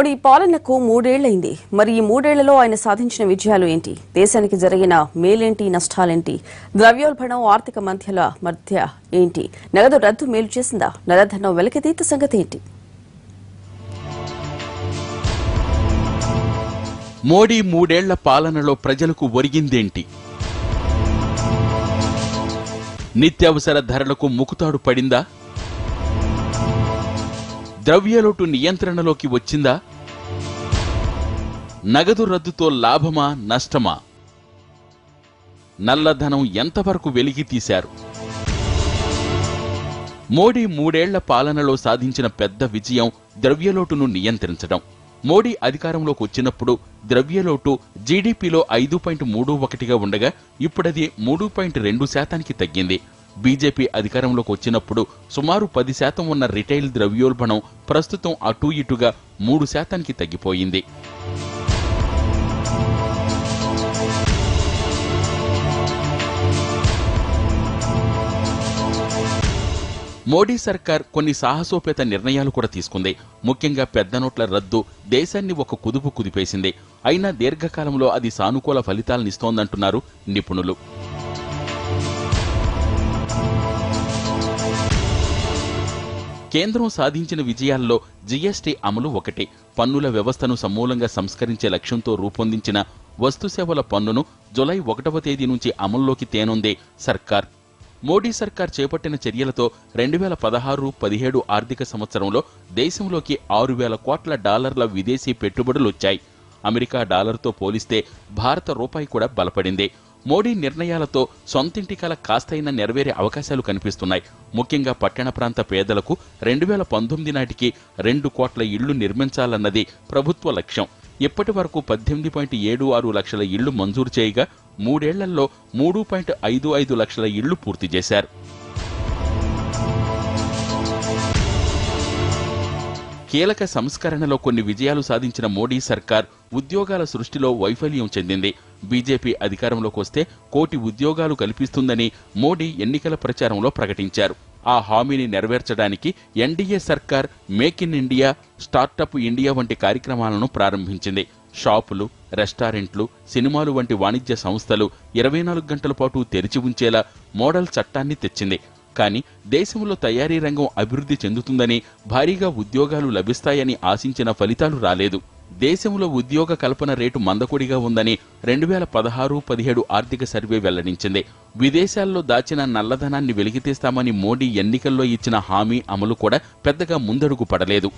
మోడీ పాలనకు 3 ఏళ్లైంది. మరి ఈ 3 ఏళ్లలో ఆయన సాధించిన విజయాలు ఏంటి? దేశానికి జరిగిన మేలేంటి, నష్టాలేంటి? ద్రవ్యోల్బణం, ఆర్థిక మధ్య ఏంటి? నగదు రద్దు మేలు చేసిందా? నల్లధనం వెలకితీత సంగతి ఏంటి? మోడీ 3 ఏళ్ల పాలనలో ప్రజలకు ఒరిగిందేంటి? నిత్యావసర ధరలకు ముకుతాడు పడిందా? ద్రవ్యలోటు నియంత్రణలోకి వచ్చిందా? నగదు రద్దుతో లాభమా, నష్టమా? నల్లధనం ఎంతవరకు వెలికి తీశారు? మోడీ 3 ఏళ్ల పాలనలో సాధించిన పెద్ద విజయం ద్రవ్యలోటును నియంత్రించడం. మోడీ అధికారంలోకి వచ్చినప్పుడు ద్రవ్యలోటు జీడీపీలో 5.31గా ఉండగా ఇప్పుడది 3.2% తగ్గింది. బీజేపీ అధికారంలోకి వచ్చినప్పుడు సుమారు 10% ఉన్న రిటైల్ ద్రవ్యోల్బణం ప్రస్తుతం అటూ ఇటుగా 3% తగ్గిపోయింది. మోడీ సర్కార్ కొన్ని సాహసోపేత నిర్ణయాలు కూడా తీసుకుంది. ముఖ్యంగా పెద్ద నోట్ల రద్దు దేశాన్ని ఒక కుదుపు కుదిపేసింది. అయినా దీర్ఘకాలంలో అది సానుకూల ఫలితాలనిస్తోందంటున్నారు నిపుణులు. కేంద్రం సాధించిన విజయాల్లో జీఎస్టీ అమలు ఒకటి. పన్నుల వ్యవస్థను సమూలంగా సంస్కరించే లక్ష్యంతో రూపొందించిన వస్తుసేవల పన్నును జులై 1వ తేదీ నుంచి అమల్లోకి తేనుంది సర్కార్. మోడీ సర్కార్ చేపట్టిన చర్యలతో 2016-17 ఆర్థిక సంవత్సరంలో దేశంలోకి 6,000 కోట్ల డాలర్ల విదేశీ పెట్టుబడులొచ్చాయి. అమెరికా డాలర్తో పోలిస్తే భారత రూపాయి కూడా బలపడింది. మోడీ నిర్ణయాలతో సొంతింటి కల కాస్తైనా నెరవేరే అవకాశాలు కనిపిస్తున్నాయి. ముఖ్యంగా పట్టణ ప్రాంత పేదలకు 2019 నాటికి 2 కోట్ల ఇళ్లు నిర్మించాలన్నది ప్రభుత్వ లక్ష్యం. ఇప్పటి వరకు 18.76 లక్షల ఇళ్లు మంజూరు చేయగా 3 ఏళ్లలో 3.55 లక్షల ఇళ్లు పూర్తి చేశారు. కీలక సంస్కరణలో కొన్ని విజయాలు సాధించిన మోడీ సర్కార్ ఉద్యోగాల సృష్టిలో వైఫల్యం చెందింది. బీజేపీ అధికారంలోకి వస్తే 1 కోటి ఉద్యోగాలు కల్పిస్తుందని మోడీ ఎన్నికల ప్రచారంలో ప్రకటించారు. ఆ హామీని నెరవేర్చడానికి ఎన్డీఏ సర్కార్ make in India, startup India వంటి కార్యక్రమాలను ప్రారంభించింది. షాపులు, రెస్టారెంట్లు, సినిమాలు వంటి వాణిజ్య సంస్థలు 24 గంటల పాటు తెరిచి ఉంచేలా మోడల్ చట్టాన్ని తెచ్చింది. కానీ దేశంలో తయారీ రంగం అభివృద్ధి చెందుతుందని, భారీగా ఉద్యోగాలు లభిస్తాయని ఆశించిన ఫలితాలు రాలేదు. దేశంలో ఉద్యోగ కల్పన రేటు మందకొడిగా ఉందని 2016-17 ఆర్థిక సర్వే వెల్లడించింది. విదేశాల్లో దాచిన నల్లధనాన్ని వెలికితీస్తామని మోడీ ఎన్నికల్లో ఇచ్చిన హామీ అమలు కూడా పెద్దగా ముందడుగు పడలేదు.